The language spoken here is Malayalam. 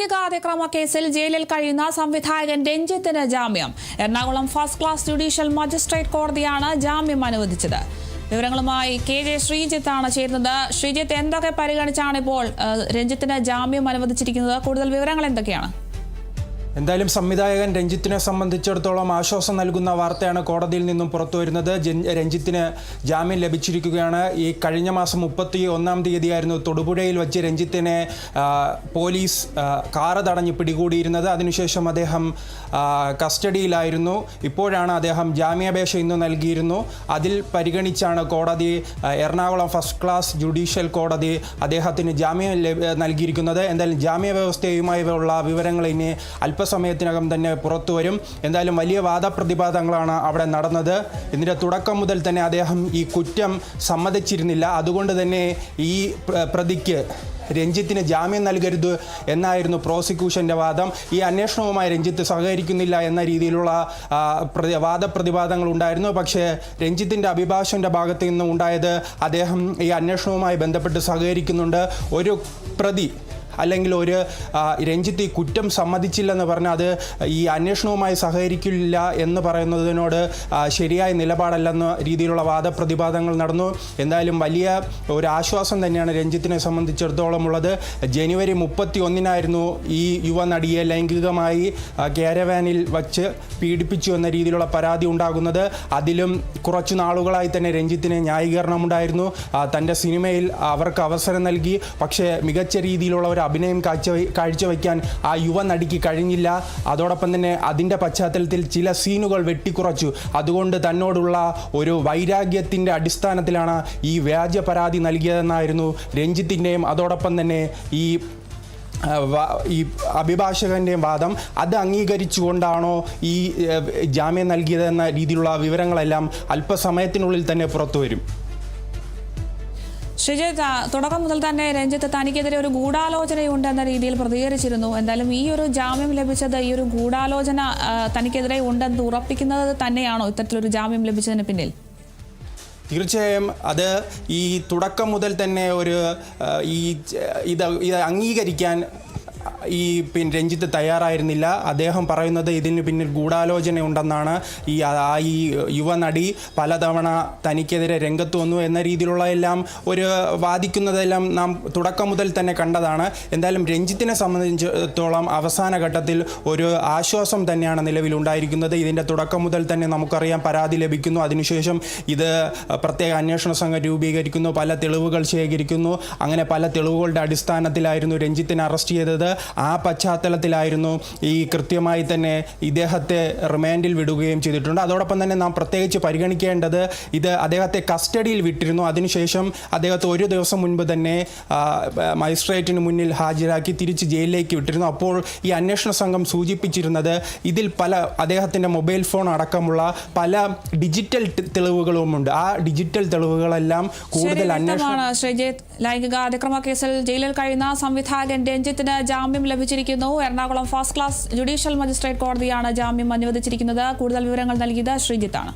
ലൈംഗിക അതിക്രമ കേസിൽ ജയിലിൽ കഴിയുന്ന സംവിധായകൻ രഞ്ജിത്തിന് ജാമ്യം. Ernakulam first class judicial magistrate കോടതിയാണ് ജാമ്യം അനുവദിച്ചത്. വിവരങ്ങളുമായി KJ ശ്രീജിത്താണ് ചേരുന്നത്. ശ്രീജിത്ത്, എന്തൊക്കെ പരിഗണിച്ചാണ് ഇപ്പോൾ രഞ്ജിത്തിന് ജാമ്യം അനുവദിച്ചിരിക്കുന്നത്? കൂടുതൽ വിവരങ്ങൾ എന്തൊക്കെയാണ്? എന്തായാലും സംവിധായകൻ രഞ്ജിത്തിനെ സംബന്ധിച്ചിടത്തോളം ആശ്വാസം നൽകുന്ന വാർത്തയാണ് കോടതിയിൽ നിന്നും പുറത്തുവരുന്നത്. രഞ്ജിത്തിന് ജാമ്യം ലഭിച്ചിരിക്കുകയാണ്. ഈ കഴിഞ്ഞ മാസം 31-ാം തീയതിയായിരുന്നു തൊടുപുഴയിൽ വെച്ച് രഞ്ജിത്തിനെ പോലീസ് കാറ് തടഞ്ഞ് പിടികൂടിയിരുന്നത്. അതിനുശേഷം അദ്ദേഹം കസ്റ്റഡിയിലായിരുന്നു. ഇപ്പോഴാണ് അദ്ദേഹം ജാമ്യാപേക്ഷ ഇന്ന് നൽകിയിരുന്നു. അതിൽ പരിഗണിച്ചാണ് കോടതി, എറണാകുളം ഫസ്റ്റ് ക്ലാസ് ജുഡീഷ്യൽ കോടതി അദ്ദേഹത്തിന് ജാമ്യം നൽകിയിരിക്കുന്നത്. എന്തായാലും ജാമ്യ വ്യവസ്ഥയുമായി ഉള്ള വിവരങ്ങൾ ഇനി സമയത്തിനകം തന്നെ പുറത്തു വരും. എന്തായാലും വലിയ വാദപ്രതിവാദങ്ങളാണ് അവിടെ നടന്നത്. ഇതിൻ്റെ തുടക്കം മുതൽ തന്നെ അദ്ദേഹം ഈ കുറ്റം സമ്മതിച്ചിരുന്നില്ല. അതുകൊണ്ട് തന്നെ ഈ പ്രതിക്ക് രഞ്ജിത്തിന് ജാമ്യം നൽകരുത് എന്നായിരുന്നു പ്രോസിക്യൂഷൻ്റെ വാദം. ഈ അന്വേഷണവുമായി രഞ്ജിത്ത് സഹകരിക്കുന്നില്ല എന്ന രീതിയിലുള്ള വാദപ്രതിവാദങ്ങൾ ഉണ്ടായിരുന്നു. പക്ഷേ രഞ്ജിത്തിൻ്റെ അഭിഭാഷകൻ്റെ ഭാഗത്ത് നിന്നും ഉണ്ടായത് അദ്ദേഹം ഈ അന്വേഷണവുമായി ബന്ധപ്പെട്ട് സഹകരിക്കുന്നുണ്ട്. ഒരു പ്രതി അല്ലെങ്കിൽ ഒരു രഞ്ജിത്ത് ഈ കുറ്റം സമ്മതിച്ചില്ലെന്ന് പറഞ്ഞാൽ അത് ഈ അന്വേഷണവുമായി സഹകരിക്കില്ല എന്ന് പറയുന്നതിനോട് ശരിയായ നിലപാടല്ലെന്ന രീതിയിലുള്ള വാദപ്രതിവാദങ്ങൾ നടന്നു. എന്തായാലും വലിയ ഒരു ആശ്വാസം തന്നെയാണ് രഞ്ജിത്തിനെ സംബന്ധിച്ചിടത്തോളം ഉള്ളത്. ജനുവരി 31-നായിരുന്നു ഈ യുവനടിയെ ലൈംഗികമായി കാരവാനിൽ വച്ച് പീഡിപ്പിച്ചു എന്ന രീതിയിലുള്ള പരാതി ഉണ്ടാകുന്നത്. അതിലും കുറച്ചു നാളുകളായി തന്നെ രഞ്ജിത്തിന് ന്യായീകരണമുണ്ടായിരുന്നു. തൻ്റെ സിനിമയിൽ അവർക്ക് അവസരം നൽകി, പക്ഷേ മികച്ച രീതിയിലുള്ള ഒരു അഭിനയം കാഴ്ചവെക്കാൻ ആ യുവനടിക്ക് കഴിഞ്ഞില്ല. അതോടൊപ്പം തന്നെ അതിൻ്റെ പശ്ചാത്തലത്തിൽ ചില സീനുകൾ വെട്ടിക്കുറച്ചു. അതുകൊണ്ട് തന്നോടുള്ള ഒരു വൈരാഗ്യത്തിൻ്റെ അടിസ്ഥാനത്തിലാണ് ഈ വ്യാജ പരാതി നൽകിയതെന്നായിരുന്നു രഞ്ജിത്തിൻ്റെയും അതോടൊപ്പം തന്നെ ഈ അഭിഭാഷകൻ്റെയും വാദം. അത് അംഗീകരിച്ചുകൊണ്ടാണോ ഈ ജാമ്യം നൽകിയതെന്ന രീതിയിലുള്ള വിവരങ്ങളെല്ലാം അല്പസമയത്തിനുള്ളിൽ തന്നെ പുറത്തു വരും. ശ്രീജിത്ത്, തുടക്കം മുതൽ തന്നെ രഞ്ജിത്ത് തനിക്കെതിരെ ഒരു ഗൂഢാലോചനയുണ്ട് എന്ന രീതിയിൽ പ്രതികരിച്ചിരുന്നു. എന്തായാലും ഈ ഒരു ജാമ്യം ലഭിച്ചത് ഈ ഒരു ഗൂഢാലോചന തനിക്കെതിരെ ഉണ്ടെന്ന് ഉറപ്പിക്കുന്നത് തന്നെയാണോ ഇത്തരത്തിലൊരു ജാമ്യം ലഭിച്ചതിന് പിന്നിൽ? തീർച്ചയായും അത് ഈ തുടക്കം മുതൽ തന്നെ ഒരു ഇത് അംഗീകരിക്കാൻ രഞ്ജിത്ത് തയ്യാറായിരുന്നില്ല. അദ്ദേഹം പറയുന്നത് ഇതിന് പിന്നിൽ ഗൂഢാലോചന ഉണ്ടെന്നാണ്. ഈ യുവനടി പലതവണ തനിക്കെതിരെ രംഗത്ത് വന്നു എന്ന രീതിയിലുള്ള എല്ലാം ഒരു വാദിക്കുന്നതെല്ലാം നാം തുടക്കം മുതൽ തന്നെ കണ്ടതാണ്. എന്തായാലും രഞ്ജിത്തിനെ സംബന്ധിച്ചിടത്തോളം അവസാന ഘട്ടത്തിൽ ഒരു ആശ്വാസം തന്നെയാണ് നിലവിലുണ്ടായിരിക്കുന്നത്. ഇതിൻ്റെ തുടക്കം മുതൽ തന്നെ നമുക്കറിയാം പരാതി ലഭിക്കുന്നു. അതിനുശേഷം ഇത് പ്രത്യേക അന്വേഷണ സംഘം രൂപീകരിക്കുന്നു, പല തെളിവുകൾ ശേഖരിക്കുന്നു. അങ്ങനെ പല തെളിവുകളുടെ അടിസ്ഥാനത്തിലായിരുന്നു രഞ്ജിത്തിനെ അറസ്റ്റ് ചെയ്തത്. ആ പശ്ചാത്തലത്തിലായിരുന്നു ഈ കൃത്യമായി തന്നെ ഇദ്ദേഹത്തെ റിമാൻഡിൽ വിടുകയും ചെയ്തിട്ടുണ്ട്. അതോടൊപ്പം തന്നെ നാം പ്രത്യേകിച്ച് പരിഗണിക്കേണ്ടത് ഇത് അദ്ദേഹത്തെ കസ്റ്റഡിയിൽ വിട്ടിരുന്നു. അതിനുശേഷം അദ്ദേഹത്തെ ഒരു ദിവസം മുൻപ് തന്നെ മജിസ്ട്രേറ്റിന് മുന്നിൽ ഹാജരാക്കി തിരിച്ച് ജയിലിലേക്ക് വിട്ടിരുന്നു. അപ്പോൾ ഈ അന്വേഷണ സംഘം സൂചിപ്പിച്ചിരുന്നത് ഇതിൽ പല അദ്ദേഹത്തിൻ്റെ മൊബൈൽ ഫോൺ അടക്കമുള്ള പല ഡിജിറ്റൽ തെളിവുകളുമുണ്ട്. ആ ഡിജിറ്റൽ തെളിവുകളെല്ലാം കൂടുതൽ അന്വേഷണം. ശ്രീജിത്ത്, ലൈംഗിക അതിക്രമ കേസിൽ ജയിലിൽ കഴിയുന്ന സംവിധായകൻ രഞ്ജിത്തിന് ജാമ്യം ലഭിച്ചിരിക്കുന്നു. Ernakulam first class judicial magistrate കോടതിയാണ് ജാമ്യം അനുവദിച്ചിരിക്കുന്നത്. കൂടുതൽ വിവരങ്ങൾ നൽകിയത് ശ്രീജിത്താണ്.